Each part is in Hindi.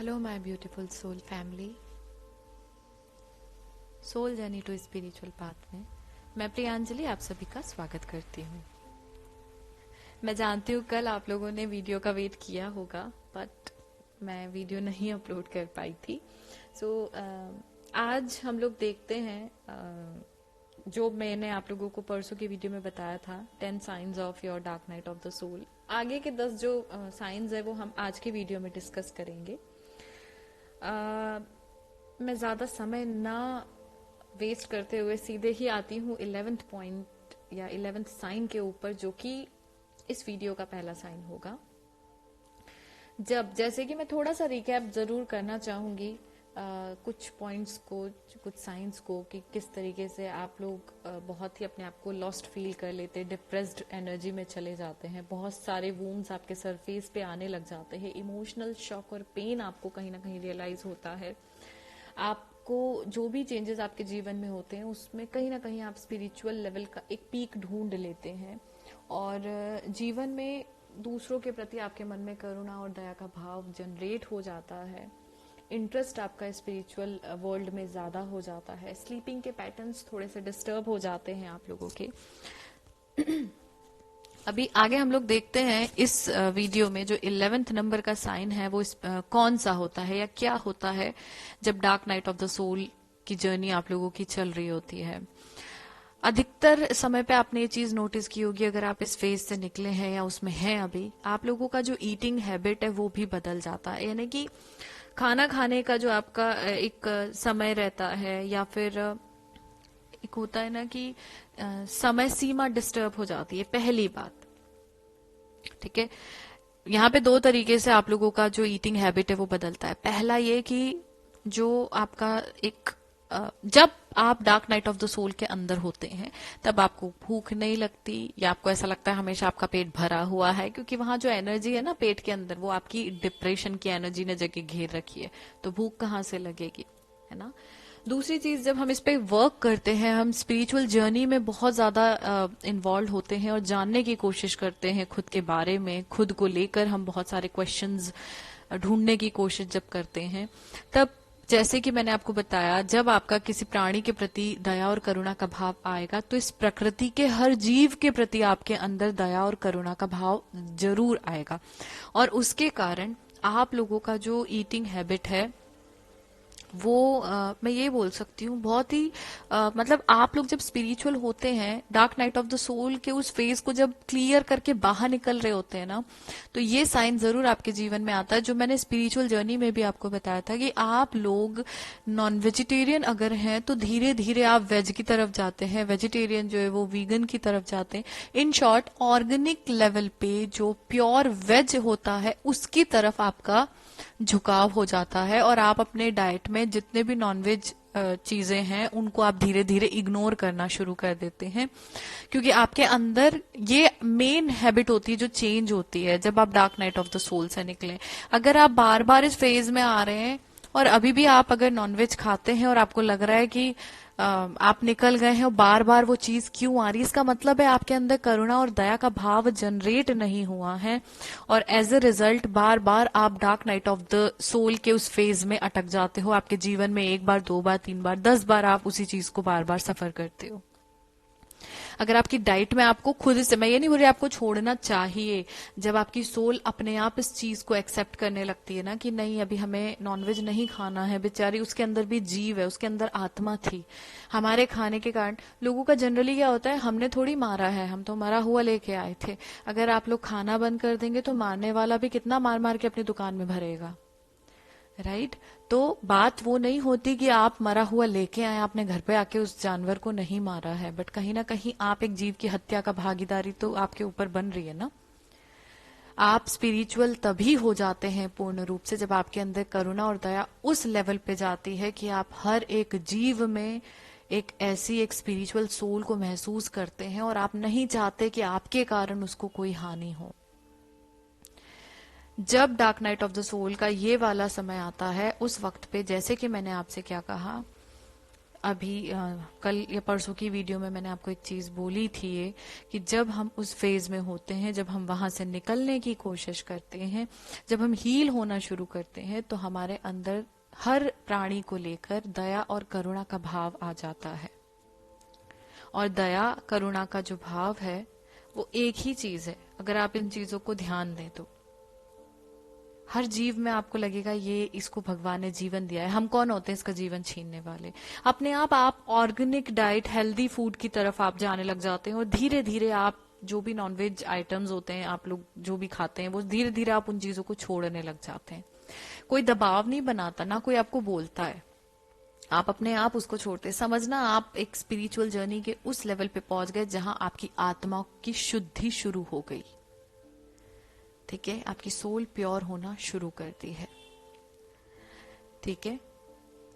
Hello, my beautiful soul family. Soul journey to spiritual path में मैं प्रियांजलि आप सभी का स्वागत करती हूँ। मैं जानती हूँ कल आप लोगों ने वीडियो का वेट किया होगा, बट मैं वीडियो नहीं अपलोड कर पाई थी। आज हम लोग देखते हैं जो मैंने आप लोगों को परसों की वीडियो में बताया था, 10 science of your dark night of the soul. आगे के 10 जो साइंस है वो हम आज की वीडियो में डिस्कस करेंगे। मैं ज्यादा समय ना वेस्ट करते हुए सीधे ही आती हूँ 11th पॉइंट या 11th साइन के ऊपर, जो कि इस वीडियो का पहला साइन होगा। जैसे कि मैं थोड़ा सा रिकैप जरूर करना चाहूंगी कुछ पॉइंट्स को, कुछ साइंस को, कि किस तरीके से आप लोग बहुत ही अपने आप को लॉस्ट फील कर लेते, डिप्रेस्ड एनर्जी में चले जाते हैं, बहुत सारे वूंड्स आपके सरफेस पे आने लग जाते हैं, इमोशनल शॉक और पेन आपको कहीं ना कहीं रियलाइज होता है। आपको जो भी चेंजेस आपके जीवन में होते हैं उसमें कहीं ना कहीं आप स्पिरिचुअल लेवल का एक पीक ढूंढ लेते हैं, और जीवन में दूसरों के प्रति आपके मन में करुणा और दया का भाव जनरेट हो जाता है। इंटरेस्ट आपका स्पिरिचुअल वर्ल्ड में ज्यादा हो जाता है। स्लीपिंग के पैटर्न्स थोड़े से डिस्टर्ब हो जाते हैं आप लोगों के। अभी आगे हम लोग देखते हैं इस वीडियो में जो 11th नंबर का साइन है वो कौन सा होता है या क्या होता है जब dark night of the soul की जर्नी आप लोगों की चल रही होती है। अधिकतर समय पे आपने ये चीज नोटिस की होगी, अगर आप इस फेज से निकले हैं या उसमें हैं अभी, आप लोगों का जो ईटिंग हैबिट है वो भी बदल जाता है। यानी कि खाना खाने का जो आपका एक समय रहता है, या फिर एक होता है ना कि समय सीमा डिस्टर्ब हो जाती है, पहली बात। ठीक है, यहाँ पे दो तरीके से आप लोगों का जो ईटिंग हैबिट है वो बदलता है। पहला ये कि जो आपका एक जब आप dark night of the soul के अंदर होते हैं तब आपको भूख नहीं लगती, या आपको ऐसा लगता है हमेशा आपका पेट भरा हुआ है, क्योंकि वहां जो एनर्जी है ना पेट के अंदर, वो आपकी डिप्रेशन की एनर्जी ने जगह घेर रखी है, तो भूख कहाँ से लगेगी, है ना। दूसरी चीज, जब हम इस पे वर्क करते हैं, हम स्पिरिचुअल जर्नी में बहुत ज्यादा इन्वॉल्व होते हैं और जानने की कोशिश करते हैं खुद के बारे में, खुद को लेकर हम बहुत सारे क्वेश्चंस ढूंढने की कोशिश जब करते हैं, तब जैसे कि मैंने आपको बताया, जब आपका किसी प्राणी के प्रति दया और करुणा का भाव आएगा तो इस प्रकृति के हर जीव के प्रति आपके अंदर दया और करुणा का भाव जरूर आएगा। और उसके कारण आप लोगों का जो ईटिंग हैबिट है वो मैं ये बोल सकती हूँ बहुत ही मतलब आप लोग जब स्पिरिचुअल होते हैं, dark night of the soul के उस फेज को जब क्लियर करके बाहर निकल रहे होते हैं ना, तो ये साइन जरूर आपके जीवन में आता है। जो मैंने स्पिरिचुअल जर्नी में भी आपको बताया था कि आप लोग नॉन वेजिटेरियन अगर हैं तो धीरे धीरे आप वेज की तरफ जाते हैं, वेजिटेरियन जो है वो वीगन की तरफ जाते हैं। इन शॉर्ट, ऑर्गेनिक लेवल पे जो प्योर वेज होता है उसकी तरफ आपका झुकाव हो जाता है, और आप अपने डाइट में जितने भी नॉनवेज चीजें हैं उनको आप धीरे धीरे इग्नोर करना शुरू कर देते हैं, क्योंकि आपके अंदर ये मेन हैबिट होती है जो चेंज होती है जब आप dark night of the soul से निकले। अगर आप बार बार इस फेज में आ रहे हैं और अभी भी आप अगर नॉनवेज खाते हैं और आपको लग रहा है कि आप निकल गए हैं और बार बार वो चीज क्यों आ रही है, इसका मतलब है आपके अंदर करुणा और दया का भाव जनरेट नहीं हुआ है, और एज ए रिजल्ट बार बार आप dark night of the soul के उस फेज में अटक जाते हो। आपके जीवन में एक बार, दो बार, तीन बार, 10 बार आप उसी चीज को बार बार सफर करते हो। अगर आपकी डाइट में आपको खुद से, मैं ये नहीं बोल रही आपको छोड़ना चाहिए, जब आपकी सोल अपने आप इस चीज को एक्सेप्ट करने लगती है ना कि नहीं अभी हमें नॉनवेज नहीं खाना है, बेचारी उसके अंदर भी जीव है, उसके अंदर आत्मा थी, हमारे खाने के कारण। लोगों का जनरली क्या होता है, हमने थोड़ी मारा है, हम तो मरा हुआ लेके आए थे। अगर आप लोग खाना बंद कर देंगे तो मारने वाला भी कितना मार मार के अपनी दुकान में भरेगा, राइट। तो बात वो नहीं होती कि आप मरा हुआ लेके आए, आपने घर पे आके उस जानवर को नहीं मारा है, बट कहीं ना कहीं आप एक जीव की हत्या का भागीदारी तो आपके ऊपर बन रही है ना। आप स्पिरिचुअल तभी हो जाते हैं पूर्ण रूप से जब आपके अंदर करुणा और दया उस लेवल पे जाती है कि आप हर एक जीव में एक ऐसी एक स्पिरिचुअल सोल को महसूस करते हैं, और आप नहीं चाहते कि आपके कारण उसको कोई हानि हो। जब dark night of the soul का ये वाला समय आता है, उस वक्त पे जैसे कि मैंने आपसे क्या कहा, अभी कल या परसों की वीडियो में मैंने आपको एक चीज बोली थी ये, कि जब हम उस फेज में होते हैं, जब हम वहां से निकलने की कोशिश करते हैं, जब हम हील होना शुरू करते हैं, तो हमारे अंदर हर प्राणी को लेकर दया और करुणा का भाव आ जाता है। और दया करुणा का जो भाव है वो एक ही चीज है। अगर आप इन चीजों को ध्यान दें तो हर जीव में आपको लगेगा ये इसको भगवान ने जीवन दिया है। हम कौन होते हैं इसका जीवन छीनने वाले? अपने आप ऑर्गेनिक डाइट, हेल्दी फूड की तरफ आप जाने लग जाते हैं, और धीरे धीरे आप जो भी नॉनवेज आइटम्स होते हैं, आप लोग जो भी खाते हैं, वो धीरे धीरे आप उन चीजों को छोड़ने लग जाते हैं। कोई दबाव नहीं बनाता, ना कोई आपको बोलता है, आप अपने आप उसको छोड़ते। समझना आप एक स्पिरिचुअल जर्नी के उस लेवल पे पहुंच गए जहां आपकी आत्मा की शुद्धि शुरू हो गई। ठीक है, आपकी सोल प्योर होना शुरू करती है। ठीक है,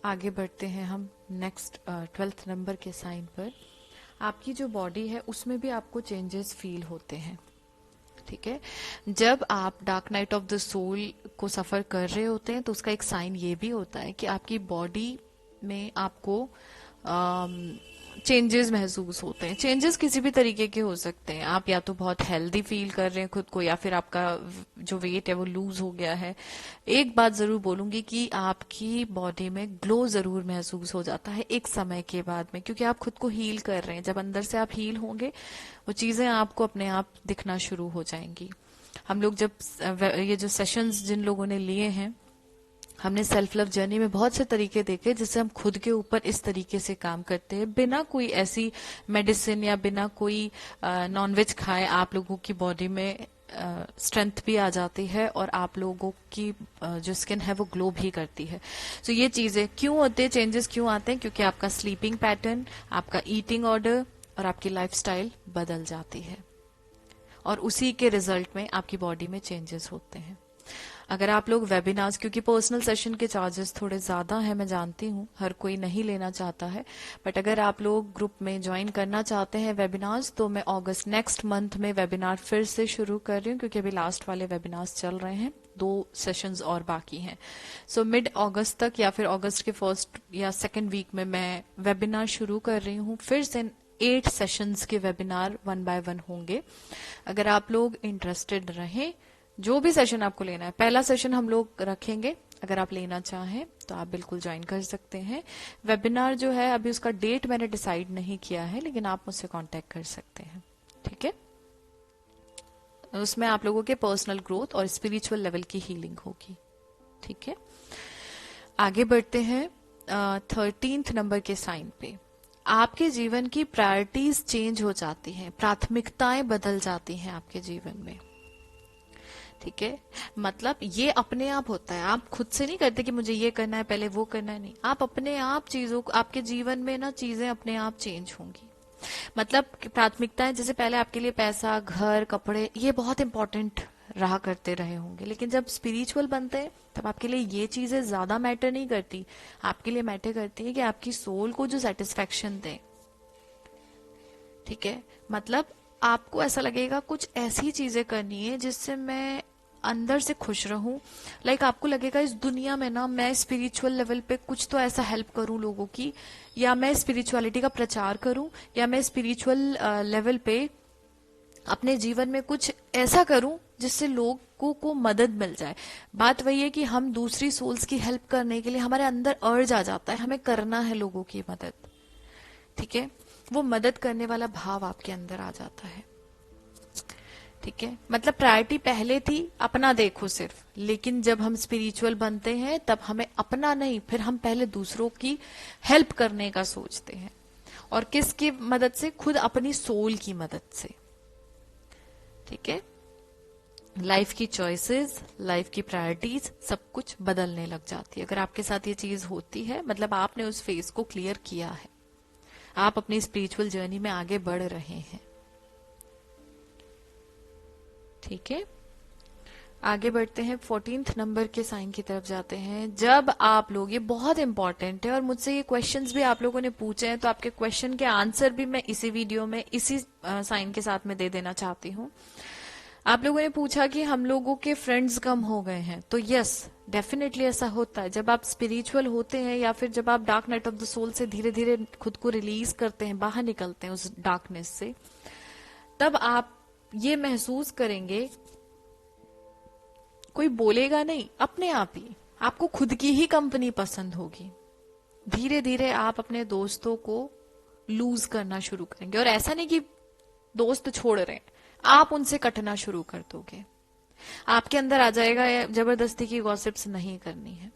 आगे बढ़ते हैं हम नेक्स्ट 12th नंबर के साइन पर। आपकी जो बॉडी है उसमें भी आपको चेंजेस फील होते हैं। ठीक है, जब आप dark night of the soul को सफर कर रहे होते हैं तो उसका एक साइन ये भी होता है कि आपकी बॉडी में आपको चेंजेस महसूस होते हैं। चेंजेस किसी भी तरीके के हो सकते हैं। आप या तो बहुत हेल्दी फील कर रहे हैं खुद को, या फिर आपका जो वेट है वो लूज हो गया है। एक बात जरूर बोलूंगी कि आपकी बॉडी में ग्लो जरूर महसूस हो जाता है एक समय के बाद में, क्योंकि आप खुद को हील कर रहे हैं। जब अंदर से आप हील होंगे वो चीजें आपको अपने आप दिखना शुरू हो जाएंगी। हम लोग जब ये जो सेशंस जिन लोगों ने लिए हैं, हमने सेल्फ लव जर्नी में बहुत से तरीके देखे जिससे हम खुद के ऊपर इस तरीके से काम करते हैं, बिना कोई ऐसी मेडिसिन या बिना कोई नॉनवेज खाए आप लोगों की बॉडी में स्ट्रेंथ भी आ जाती है, और आप लोगों की जो स्किन है वो ग्लो भी करती है। तो ये चीजें क्यों होते हैं, चेंजेस क्यों आते हैं? क्योंकि आपका स्लीपिंग पैटर्न, आपका ईटिंग ऑर्डर और आपकी लाइफस्टाइल बदल जाती है, और उसी के रिजल्ट में आपकी बॉडी में चेंजेस होते हैं। अगर आप लोग वेबिनार्स, क्योंकि पर्सनल सेशन के चार्जेस थोड़े ज्यादा हैं, मैं जानती हूँ हर कोई नहीं लेना चाहता है, बट अगर आप लोग ग्रुप में ज्वाइन करना चाहते हैं वेबिनार्स, तो मैं अगस्त नेक्स्ट मंथ में वेबिनार फिर से शुरू कर रही हूँ, क्योंकि अभी लास्ट वाले वेबिनार्स चल रहे हैं, 2 सेशंस और बाकी हैं। सो मिड अगस्त तक या फिर अगस्त के फर्स्ट या सेकेंड वीक में मैं वेबिनार शुरू कर रही हूँ। फिर से 8 सेशंस के वेबिनार 1 by 1 होंगे। अगर आप लोग इंटरेस्टेड रहें, जो भी सेशन आपको लेना है, पहला सेशन हम लोग रखेंगे, अगर आप लेना चाहें तो आप बिल्कुल ज्वाइन कर सकते हैं। वेबिनार जो है अभी उसका डेट मैंने डिसाइड नहीं किया है, लेकिन आप मुझसे कांटेक्ट कर सकते हैं। ठीक है, उसमें आप लोगों के पर्सनल ग्रोथ और स्पिरिचुअल लेवल की हीलिंग होगी। ठीक है, आगे बढ़ते हैं 13th नंबर के साइन पे। आपके जीवन की प्रायोरिटीज चेंज हो जाती हैं, प्राथमिकताएं बदल जाती हैं आपके जीवन में। ठीक है, मतलब ये अपने आप होता है, आप खुद से नहीं करते कि मुझे ये करना है पहले वो करना है, नहीं, आप अपने आप चीजों को, आपके जीवन में ना चीजें अपने आप चेंज होंगी। मतलब प्राथमिकताएं, जैसे पहले आपके लिए पैसा, घर, कपड़े, ये बहुत इंपॉर्टेंट रहा करते रहे होंगे, लेकिन जब स्पिरिचुअल बनते हैं तब आपके लिए ये चीजें ज्यादा मैटर नहीं करती। आपके लिए मैटर करती है कि आपकी सोल को जो सेटिस्फेक्शन दे। ठीक है, मतलब आपको ऐसा लगेगा कुछ ऐसी चीजें करनी है जिससे मैं अंदर से खुश रहूं। लाइक आपको लगेगा इस दुनिया में ना मैं स्पिरिचुअल लेवल पे कुछ तो ऐसा हेल्प करूं लोगों की, या मैं स्पिरिचुअलिटी का प्रचार करूं, या मैं स्पिरिचुअल लेवल पे अपने जीवन में कुछ ऐसा करूं जिससे लोगों को मदद मिल जाए। बात वही है कि हम दूसरी सोल्स की हेल्प करने के लिए हमारे अंदर अर्ज आ जाता है, हमें करना है लोगों की मदद। ठीक है, वो मदद करने वाला भाव आपके अंदर आ जाता है। ठीक है, मतलब प्रायोरिटी पहले थी अपना देखो सिर्फ, लेकिन जब हम स्पिरिचुअल बनते हैं तब हमें अपना नहीं, फिर हम पहले दूसरों की हेल्प करने का सोचते हैं। और किसकी मदद से? खुद अपनी सोल की मदद से। ठीक है, लाइफ की चॉइसेस, लाइफ की प्रायोरिटीज सब कुछ बदलने लग जाती है। अगर आपके साथ ये चीज होती है, मतलब आपने उस फेज को क्लियर किया है, आप अपनी स्पिरिचुअल जर्नी में आगे बढ़ रहे हैं। ठीक है, आगे बढ़ते हैं 14th नंबर के साइन की तरफ जाते हैं। जब आप लोग, ये बहुत इंपॉर्टेंट है और मुझसे ये क्वेश्चंस भी आप लोगों ने पूछे हैं, तो आपके क्वेश्चन के आंसर भी मैं इसी वीडियो में इसी साइन के साथ में दे देना चाहती हूँ। आप लोगों ने पूछा कि हम लोगों के फ्रेंड्स कम हो गए हैं, तो यस, डेफिनेटली ऐसा होता है। जब आप स्पिरिचुअल होते हैं या फिर जब आप dark night of the soul से धीरे धीरे खुद को रिलीज करते हैं, बाहर निकलते हैं उस डार्कनेस से, तब आप ये महसूस करेंगे, कोई बोलेगा नहीं, अपने आप ही आपको खुद की ही कंपनी पसंद होगी। धीरे धीरे आप अपने दोस्तों को लूज करना शुरू करेंगे, और ऐसा नहीं कि दोस्त छोड़ रहे हैं, आप उनसे कटना शुरू कर दोगे। आपके अंदर आ जाएगा जबरदस्ती की गॉसिप्स नहीं करनी है।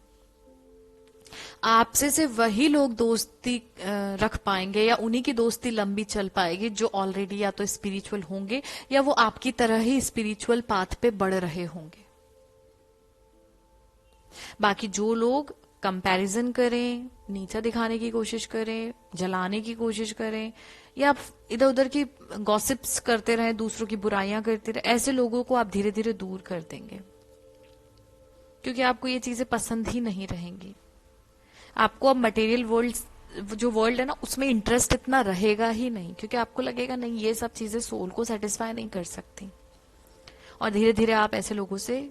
आपसे सिर्फ वही लोग दोस्ती रख पाएंगे या उन्हीं की दोस्ती लंबी चल पाएगी जो ऑलरेडी या तो स्पिरिचुअल होंगे या वो आपकी तरह ही स्पिरिचुअल पाथ पे बढ़ रहे होंगे। बाकी जो लोग कंपैरिजन करें, नीचा दिखाने की कोशिश करें, जलाने की कोशिश करें, या इधर उधर की गॉसिप्स करते रहे, दूसरों की बुराइयां करते रहे, ऐसे लोगों को आप धीरे धीरे दूर कर देंगे, क्योंकि आपको ये चीजें पसंद ही नहीं रहेंगी। आपको अब मटेरियल वर्ल्ड, जो वर्ल्ड है ना, उसमें इंटरेस्ट इतना रहेगा ही नहीं, क्योंकि आपको लगेगा नहीं ये सब चीजें सोल को सेटिस्फाई नहीं कर सकती, और धीरे धीरे आप ऐसे लोगों से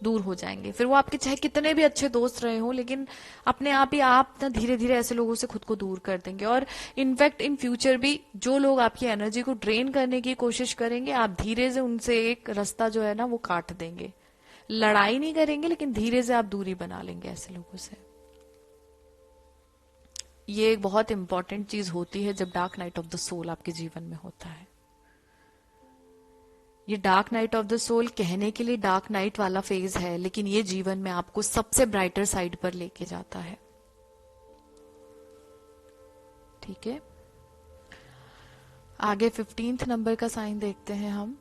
दूर हो जाएंगे। फिर वो आपके चाहे कितने भी अच्छे दोस्त रहे हो, लेकिन अपने आप ही आप ना धीरे धीरे ऐसे लोगों से खुद को दूर कर देंगे। और इनफैक्ट इन फ्यूचर भी जो लोग आपकी एनर्जी को ड्रेन करने की कोशिश करेंगे, आप धीरे से उनसे एक रास्ता जो है ना वो काट देंगे। लड़ाई नहीं करेंगे, लेकिन धीरे से आप दूरी बना लेंगे ऐसे लोगों से। ये एक बहुत इंपॉर्टेंट चीज होती है जब dark night of the soul आपके जीवन में होता है। ये dark night of the soul कहने के लिए डार्क नाइट वाला फेज है, लेकिन ये जीवन में आपको सबसे ब्राइटर साइड पर लेके जाता है। ठीक है, आगे 15th नंबर का साइन देखते हैं हम।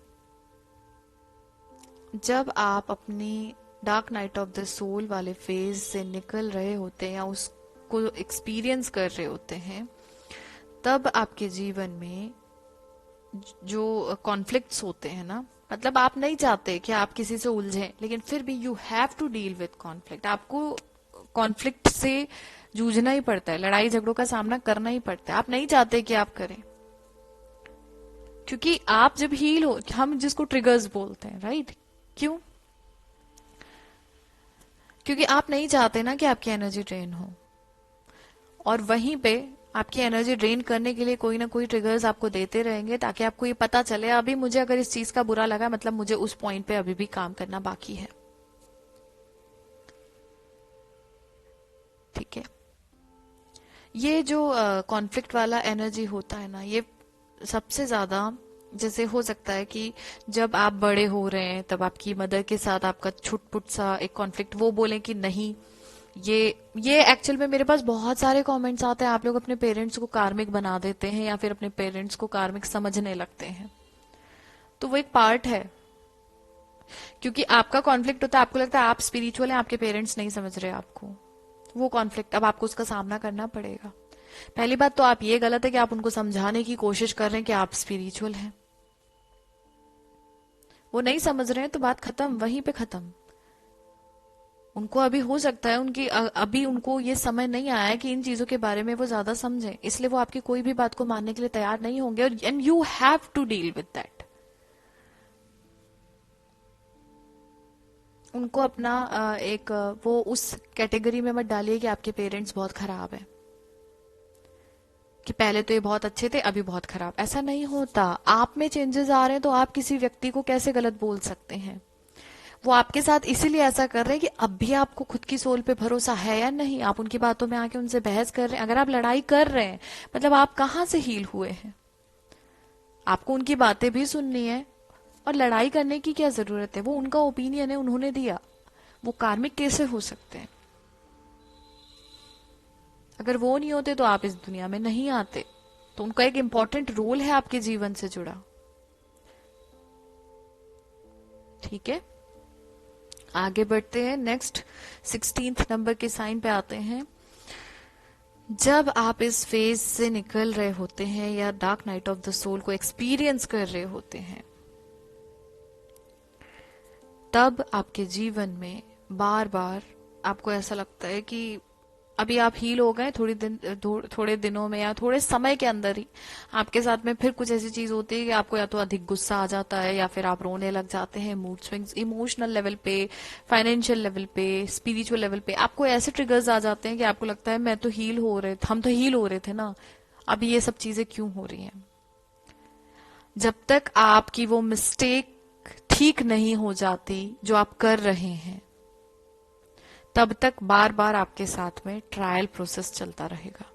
जब आप अपनी dark night of the soul वाले फेज से निकल रहे होते हैं या उसको एक्सपीरियंस कर रहे होते हैं, तब आपके जीवन में जो कॉन्फ्लिक्ट्स होते हैं ना, मतलब आप नहीं चाहते कि आप किसी से उलझें, लेकिन फिर भी you have to deal with conflict. आपको कॉन्फ्लिक्ट से जूझना ही पड़ता है, लड़ाई झगड़ों का सामना करना ही पड़ता है। आप नहीं चाहते कि आप करें, क्योंकि आप जब हील हो, हम जिसको ट्रिगर्स बोलते हैं, राइट? क्यों? क्योंकि आप नहीं चाहते ना कि आपकी एनर्जी ड्रेन हो, और वहीं पे आपकी एनर्जी ड्रेन करने के लिए कोई ना कोई ट्रिगर्स आपको देते रहेंगे, ताकि आपको ये पता चले अभी मुझे अगर इस चीज का बुरा लगा, मतलब मुझे उस पॉइंट पे अभी भी काम करना बाकी है। ठीक है, ये जो कॉन्फ्लिक्ट वाला एनर्जी होता है ना, ये सबसे ज्यादा, जैसे हो सकता है कि जब आप बड़े हो रहे हैं तब आपकी मदर के साथ आपका छुटपुट सा एक कॉन्फ्लिक्ट, वो बोले कि नहीं, ये एक्चुअल में मेरे पास बहुत सारे कमेंट्स आते हैं, आप लोग अपने पेरेंट्स को कार्मिक बना देते हैं या फिर अपने पेरेंट्स को कार्मिक समझने लगते हैं। तो वो एक पार्ट है, क्योंकि आपका कॉन्फ्लिक्ट होता है, आपको लगता है आप स्पिरिचुअल हैं, आपके पेरेंट्स नहीं समझ रहे आपको, वो कॉन्फ्लिक्ट अब आपको उसका सामना करना पड़ेगा। पहली बात तो आप ये गलत है कि आप उनको समझाने की कोशिश कर रहे हैं कि आप स्पिरिचुअल हैं। वो नहीं समझ रहे हैं तो बात खत्म, वहीं पे खत्म। उनको अभी हो सकता है अभी उनको ये समय नहीं आया है कि इन चीजों के बारे में वो ज्यादा समझें, इसलिए वो आपकी कोई भी बात को मानने के लिए तैयार नहीं होंगे, and you have to deal with that. उनको अपना वो उस कैटेगरी में मत डालिए कि आपके पेरेंट्स बहुत खराब है, कि पहले तो ये बहुत अच्छे थे अभी बहुत खराब। ऐसा नहीं होता, आप में चेंजेस आ रहे हैं तो आप किसी व्यक्ति को कैसे गलत बोल सकते हैं? वो आपके साथ इसीलिए ऐसा कर रहे हैं कि अब भी आपको खुद की सोल पे भरोसा है या नहीं। आप उनकी बातों में आके उनसे बहस कर रहे हैं, अगर आप लड़ाई कर रहे हैं, मतलब आप कहां से हील हुए हैं? आपको उनकी बातें भी सुननी है, और लड़ाई करने की क्या जरूरत है? वो उनका ओपिनियन है, उन्होंने दिया, वो कार्मिक कैसे हो सकते हैं? अगर वो नहीं होते तो आप इस दुनिया में नहीं आते, तो उनका एक इंपॉर्टेंट रोल है आपके जीवन से जुड़ा। ठीक है, आगे बढ़ते हैं, नेक्स्ट 16th नंबर के साइन पे आते हैं। जब आप इस फेज से निकल रहे होते हैं या dark night of the soul को एक्सपीरियंस कर रहे होते हैं, तब आपके जीवन में बार बार आपको ऐसा लगता है कि अभी आप हील हो गए, थोड़े दिनों में या थोड़े समय के अंदर ही आपके साथ में फिर कुछ ऐसी चीज होती है कि आपको या तो अधिक गुस्सा आ जाता है, या फिर आप रोने लग जाते हैं, मूड स्विंग्स, इमोशनल लेवल पे, फाइनेंशियल लेवल पे, स्पिरिचुअल लेवल पे आपको ऐसे ट्रिगर्स आ जाते हैं कि आपको लगता है मैं तो हील हो रहे थे, हम तो हील हो रहे थे ना, अभी ये सब चीजें क्यों हो रही हैं। जब तक आपकी वो मिस्टेक ठीक नहीं हो जाती जो आप कर रहे हैं, तब तक बार बार आपके साथ में ट्रायल प्रोसेस चलता रहेगा।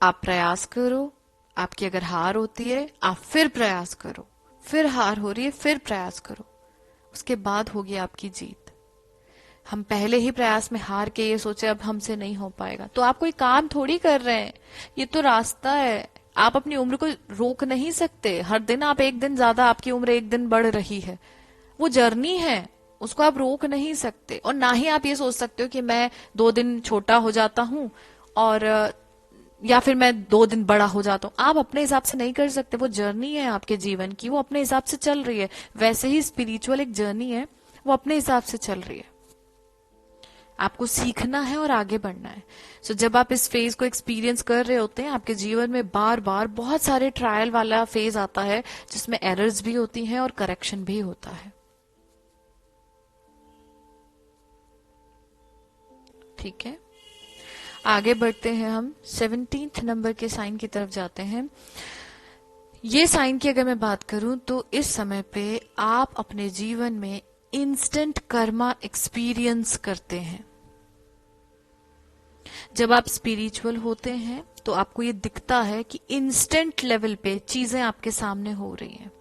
आप प्रयास करो, आपकी अगर हार होती है आप फिर प्रयास करो, फिर हार हो रही है फिर प्रयास करो, उसके बाद होगी आपकी जीत। हम पहले ही प्रयास में हार के ये सोचे अब हमसे नहीं हो पाएगा, तो आप कोई काम थोड़ी कर रहे हैं, ये तो रास्ता है। आप अपनी उम्र को रोक नहीं सकते, हर दिन आप एक दिन ज्यादा, आपकी उम्र एक दिन बढ़ रही है, वो जर्नी है, उसको आप रोक नहीं सकते। और ना ही आप ये सोच सकते हो कि मैं 2 दिन छोटा हो जाता हूं और या फिर मैं 2 दिन बड़ा हो जाता हूं। आप अपने हिसाब से नहीं कर सकते, वो जर्नी है आपके जीवन की, वो अपने हिसाब से चल रही है। वैसे ही स्पिरिचुअल एक जर्नी है, वो अपने हिसाब से चल रही है। आपको सीखना है और आगे बढ़ना है। सो जब आप इस फेज को एक्सपीरियंस कर रहे होते हैं, आपके जीवन में बार बार बहुत सारे ट्रायल वाला फेज आता है, जिसमें एरर्स भी होती हैं और करेक्शन भी होता है। ठीक है, आगे बढ़ते हैं, हम 17th नंबर के साइन की तरफ जाते हैं। ये साइन की अगर मैं बात करूं तो इस समय पे आप अपने जीवन में इंस्टेंट कर्मा एक्सपीरियंस करते हैं। जब आप स्पिरिचुअल होते हैं तो आपको ये दिखता है कि इंस्टेंट लेवल पे चीजें आपके सामने हो रही हैं।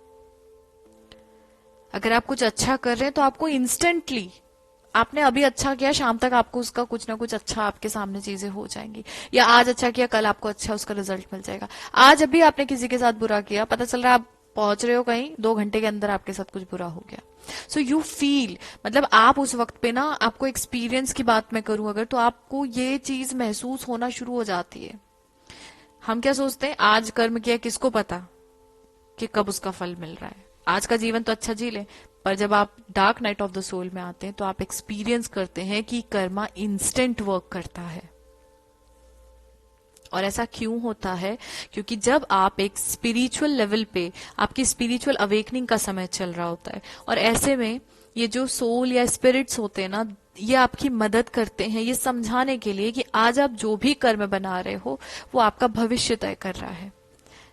अगर आप कुछ अच्छा कर रहे हैं तो आपको इंस्टेंटली, आपने अभी अच्छा किया, शाम तक आपको उसका कुछ ना कुछ अच्छा आपके सामने चीजें हो जाएंगी, या आज अच्छा किया कल आपको अच्छा उसका रिजल्ट मिल जाएगा। आज अभी आपने किसी के साथ बुरा किया, पता चल रहा है आप पहुंच रहे हो कहीं, 2 घंटे के अंदर आपके साथ कुछ बुरा हो गया। सो यू फील, मतलब आप उस वक्त पे ना, आपको एक्सपीरियंस की बात मैं करूं अगर, तो आपको ये चीज महसूस होना शुरू हो जाती है। हम क्या सोचते हैं, आज कर्म किया, किसको पता कि कब उसका फल मिल रहा है, आज का जीवन तो अच्छा जी ले। पर जब आप dark night of the soul में आते हैं तो आप एक्सपीरियंस करते हैं कि कर्मा इंस्टेंट वर्क करता है। और ऐसा क्यों होता है, क्योंकि जब आप एक स्पिरिचुअल लेवल पे, आपकी स्पिरिचुअल अवेकनिंग का समय चल रहा होता है, और ऐसे में ये जो सोल या स्पिरिट्स होते हैं ना, ये आपकी मदद करते हैं ये समझाने के लिए कि आज आप जो भी कर्म बना रहे हो वो आपका भविष्य तय कर रहा है।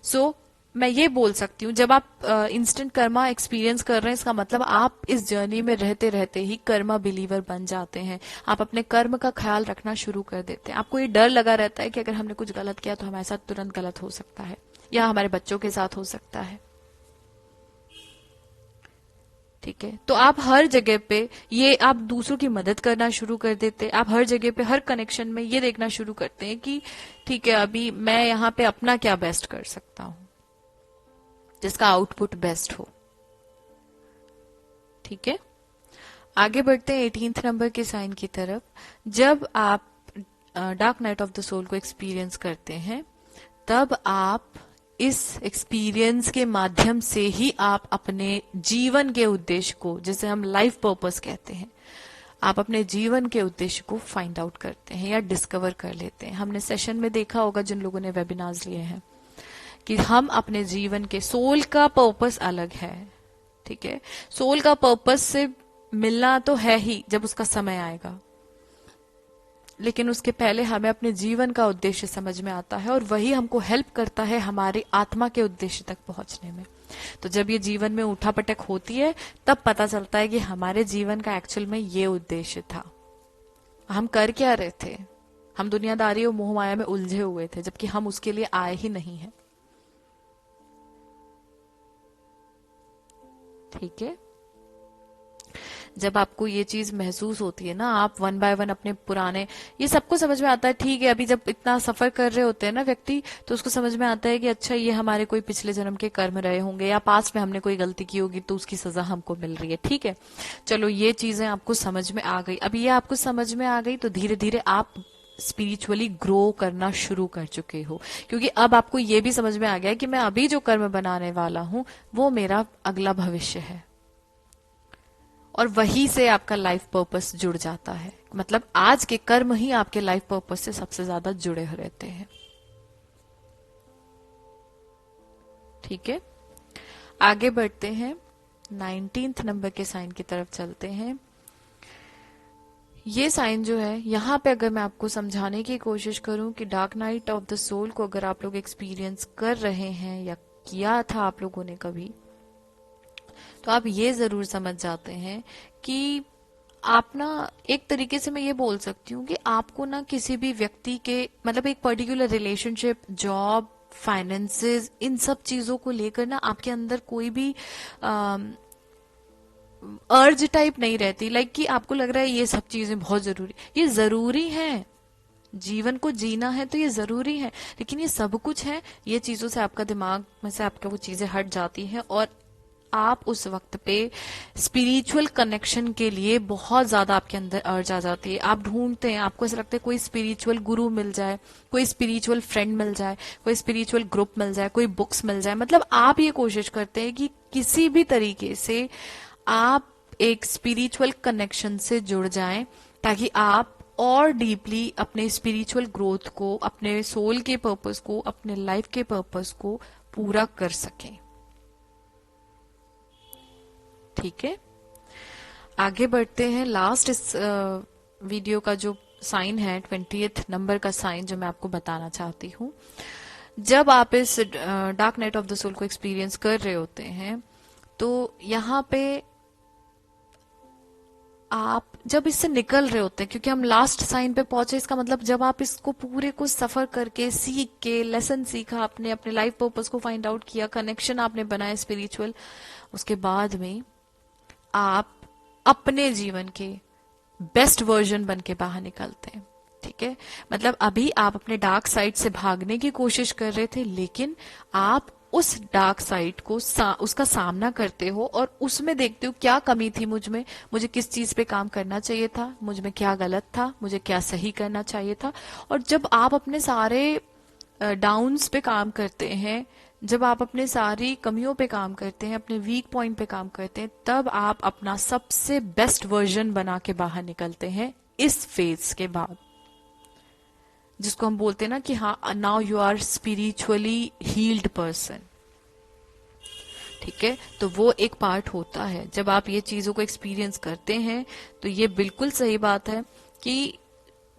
सो मैं ये बोल सकती हूँ, जब आप इंस्टेंट कर्मा एक्सपीरियंस कर रहे हैं, इसका मतलब आप इस जर्नी में रहते रहते ही कर्मा बिलीवर बन जाते हैं। आप अपने कर्म का ख्याल रखना शुरू कर देते हैं। आपको ये डर लगा रहता है कि अगर हमने कुछ गलत किया तो हमारे साथ तुरंत गलत हो सकता है, या हमारे बच्चों के साथ हो सकता है। ठीक है, तो आप हर जगह पे ये, आप दूसरों की मदद करना शुरू कर देते हैं। आप हर जगह पे, हर कनेक्शन में ये देखना शुरू करते हैं कि ठीक है, अभी मैं यहाँ पे अपना क्या बेस्ट कर सकता हूँ, जिसका आउटपुट बेस्ट हो। ठीक है, आगे बढ़ते हैं 18th नंबर के साइन की तरफ। जब आप dark night of the soul को एक्सपीरियंस करते हैं, तब आप इस एक्सपीरियंस के माध्यम से ही आप अपने जीवन के उद्देश्य को, जिसे हम लाइफ पर्पस कहते हैं, आप अपने जीवन के उद्देश्य को फाइंड आउट करते हैं या डिस्कवर कर लेते हैं। हमने सेशन में देखा होगा, जिन लोगों ने वेबिनार्स लिए हैं, कि हम अपने जीवन के, सोल का पर्पस अलग है। ठीक है, सोल का पर्पस से मिलना तो है ही जब उसका समय आएगा, लेकिन उसके पहले हमें अपने जीवन का उद्देश्य समझ में आता है, और वही हमको हेल्प करता है हमारी आत्मा के उद्देश्य तक पहुंचने में। तो जब ये जीवन में उठापटक होती है, तब पता चलता है कि हमारे जीवन का एक्चुअल में ये उद्देश्य था। हम कर क्या रहे थे, हम दुनियादारी और मोह माया में उलझे हुए थे, जबकि हम उसके लिए आए ही नहीं है। ठीक है, जब आपको ये चीज महसूस होती है ना, आप वन बाय वन अपने पुराने, ये सबको समझ में आता है। ठीक है, अभी जब इतना सफर कर रहे होते हैं ना व्यक्ति, तो उसको समझ में आता है कि अच्छा, ये हमारे कोई पिछले जन्म के कर्म रहे होंगे, या पास्ट में हमने कोई गलती की होगी तो उसकी सजा हमको मिल रही है। ठीक है, चलो ये चीजें आपको समझ में आ गई। अभी ये आपको समझ में आ गई तो धीरे धीरे आप स्पिरिचुअली ग्रो करना शुरू कर चुके हो, क्योंकि अब आपको ये भी समझ में आ गया कि मैं अभी जो कर्म बनाने वाला हूं वो मेरा अगला भविष्य है, और वही से आपका लाइफ पर्पस जुड़ जाता है। मतलब आज के कर्म ही आपके लाइफ पर्पस से सबसे ज्यादा जुड़े रहते हैं। ठीक है, आगे बढ़ते हैं, 19th नंबर के साइन की तरफ चलते हैं। ये साइन जो है, यहाँ पे अगर मैं आपको समझाने की कोशिश करूं कि dark night of the soul को अगर आप लोग एक्सपीरियंस कर रहे हैं या किया था आप लोगों ने कभी, तो आप ये जरूर समझ जाते हैं कि आप ना, एक तरीके से मैं ये बोल सकती हूँ कि आपको ना किसी भी व्यक्ति के, मतलब एक पर्टिकुलर रिलेशनशिप, जॉब, फाइनेंसेस, इन सब चीजों को लेकर ना आपके अंदर कोई भी अर्ज टाइप नहीं रहती, लाइक कि आपको लग रहा है ये सब चीजें बहुत जरूरी, ये जरूरी है, जीवन को जीना है तो ये जरूरी है, लेकिन ये सब कुछ है, ये चीजों से आपका दिमाग में से आपका वो चीजें हट जाती हैं और आप उस वक्त पे स्पिरिचुअल कनेक्शन के लिए बहुत ज्यादा आपके अंदर अर्ज आ जाती है। आप ढूंढते हैं, आपको ऐसा लगता है कोई स्पिरिचुअल गुरु मिल जाए, कोई स्पिरिचुअल फ्रेंड मिल जाए, कोई स्पिरिचुअल ग्रुप मिल जाए, कोई बुक्स मिल जाए। मतलब आप ये कोशिश करते हैं कि किसी भी तरीके से आप एक स्पिरिचुअल कनेक्शन से जुड़ जाएं ताकि आप और डीपली अपने स्पिरिचुअल ग्रोथ को, अपने सोल के पर्पस को, अपने लाइफ के पर्पस को पूरा कर सकें। ठीक है, आगे बढ़ते हैं। लास्ट इस वीडियो का जो साइन है, 20th नंबर का साइन जो मैं आपको बताना चाहती हूँ। जब आप इस dark night of the soul को एक्सपीरियंस कर रहे होते हैं तो यहाँ पे आप जब इससे निकल रहे होते हैं, क्योंकि हम लास्ट साइन पे पहुंचे, इसका मतलब जब आप इसको पूरे को सफर करके, सीख के, लेसन सीखा, आपने अपने लाइफ पर्पस को फाइंड आउट किया, कनेक्शन आपने बनाया स्पिरिचुअल, उसके बाद में आप अपने जीवन के बेस्ट वर्जन बन के बाहर निकलते हैं। ठीक है, मतलब अभी आप अपने डार्क साइड से भागने की कोशिश कर रहे थे, लेकिन आप उस डार्क साइड को उसका सामना करते हो और उसमें देखते हो क्या कमी थी मुझ में, मुझे किस चीज पे काम करना चाहिए था, मुझ में क्या गलत था, मुझे क्या सही करना चाहिए था। और जब आप अपने सारे डाउन्स पे काम करते हैं, जब आप अपने सारी कमियों पे काम करते हैं, अपने वीक पॉइंट पे काम करते हैं, तब आप अपना सबसे बेस्ट वर्जन बना के बाहर निकलते हैं इस फेज के बाद, जिसको हम बोलते हैं ना कि हाँ, now you are spiritually healed person. ठीक है, तो वो एक पार्ट होता है जब आप ये चीजों को एक्सपीरियंस करते हैं। तो ये बिल्कुल सही बात है कि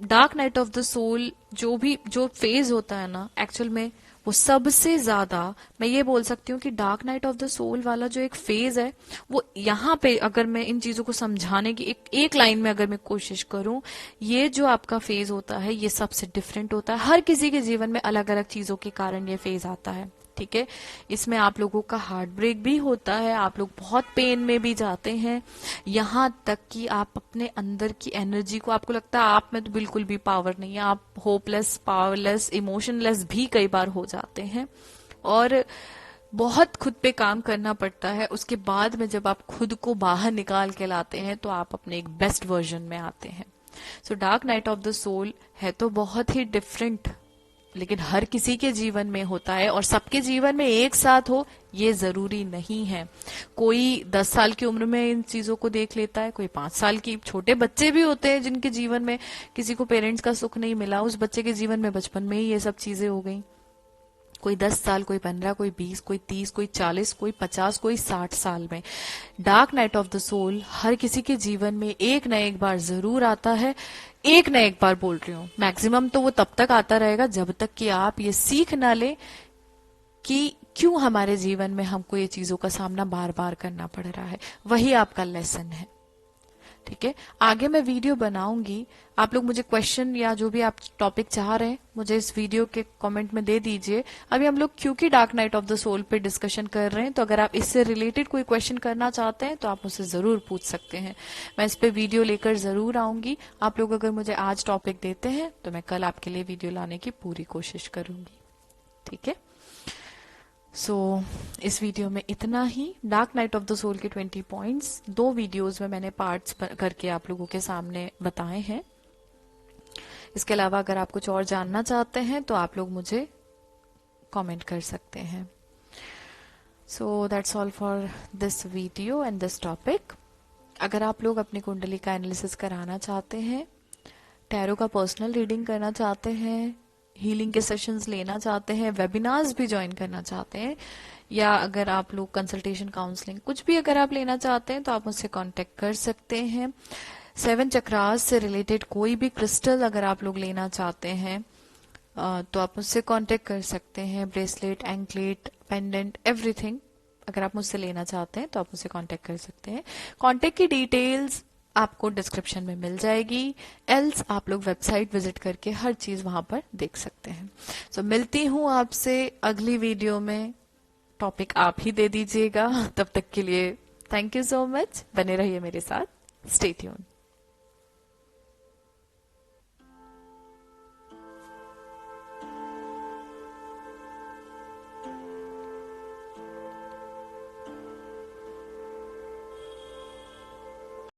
dark night of the soul जो फेज होता है ना, एक्चुअल में वो सबसे ज्यादा, मैं ये बोल सकती हूँ कि dark night of the soul वाला जो एक फेज है, वो यहाँ पे अगर मैं इन चीजों को समझाने की एक लाइन में अगर मैं कोशिश करूं, ये जो आपका फेज होता है ये सबसे डिफरेंट होता है। हर किसी के जीवन में अलग अलग चीजों के कारण ये फेज आता है। ठीक है, इसमें आप लोगों का हार्ट ब्रेक भी होता है, आप लोग बहुत पेन में भी जाते हैं, यहाँ तक कि आप अपने अंदर की एनर्जी को, आपको लगता है आप में तो बिल्कुल भी पावर नहीं है, आप होपलेस, पावरलेस, इमोशनलेस भी कई बार हो जाते हैं और बहुत खुद पे काम करना पड़ता है। उसके बाद में जब आप खुद को बाहर निकाल के लाते हैं तो आप अपने एक बेस्ट वर्जन में आते हैं। So dark night of the soul है तो बहुत ही डिफरेंट, लेकिन हर किसी के जीवन में होता है और सबके जीवन में एक साथ हो ये जरूरी नहीं है। कोई 10 साल की उम्र में इन चीजों को देख लेता है, कोई 5 साल की, छोटे बच्चे भी होते हैं जिनके जीवन में किसी को पेरेंट्स का सुख नहीं मिला, उस बच्चे के जीवन में बचपन में ही ये सब चीजें हो गई। कोई 10 साल, कोई 15, कोई 20, कोई 30, कोई 40, कोई 50, कोई 60 साल में। Dark night of the soul हर किसी के जीवन में एक न एक बार जरूर आता है। एक न एक बार बोल रही हूँ, मैक्सिमम तो वो तब तक आता रहेगा जब तक कि आप ये सीख ना ले कि क्यों हमारे जीवन में हमको ये चीजों का सामना बार बार करना पड़ रहा है। वही आपका लेसन है। ठीक है, आगे मैं वीडियो बनाऊंगी, आप लोग मुझे क्वेश्चन या जो भी आप टॉपिक चाह रहे हैं मुझे इस वीडियो के कमेंट में दे दीजिए। अभी हम लोग क्योंकि dark night of the soul पे डिस्कशन कर रहे हैं, तो अगर आप इससे रिलेटेड कोई क्वेश्चन करना चाहते हैं तो आप मुझसे जरूर पूछ सकते हैं, मैं इस पे वीडियो लेकर जरूर आऊंगी। आप लोग अगर मुझे आज टॉपिक देते हैं तो मैं कल आपके लिए वीडियो लाने की पूरी कोशिश करूंगी। ठीक है, सो इस वीडियो में इतना ही। Dark night of the soul के 20 पॉइंट्स 2 वीडियोस में मैंने पार्ट्स करके आप लोगों के सामने बताए हैं। इसके अलावा अगर आप कुछ और जानना चाहते हैं तो आप लोग मुझे कमेंट कर सकते हैं। So that's all for this video and this topic. अगर आप लोग अपनी कुंडली का एनालिसिस कराना चाहते हैं, टैरो का पर्सनल रीडिंग करना चाहते हैं, हीलिंग के सेशंस लेना चाहते हैं, वेबिनार्स भी ज्वाइन करना चाहते हैं, या अगर आप लोग कंसल्टेशन काउंसलिंग कुछ भी अगर आप लेना चाहते हैं तो आप मुझसे कांटेक्ट कर सकते हैं। 7 चक्रास से रिलेटेड कोई भी क्रिस्टल अगर आप लोग लेना चाहते हैं तो आप मुझसे कांटेक्ट कर सकते हैं। ब्रेसलेट, एंकलेट, पेंडेंट, एवरीथिंग अगर आप मुझसे लेना चाहते हैं तो आप मुझसे कांटेक्ट कर सकते हैं। कांटेक्ट की डिटेल्स आपको डिस्क्रिप्शन में मिल जाएगी, एल्स आप लोग वेबसाइट विजिट करके हर चीज वहां पर देख सकते हैं। सो मिलती हूँ आपसे अगली वीडियो में, टॉपिक आप ही दे दीजिएगा। तब तक के लिए थैंक यू सो मच, बने रहिए मेरे साथ, स्टे ट्यून्ड।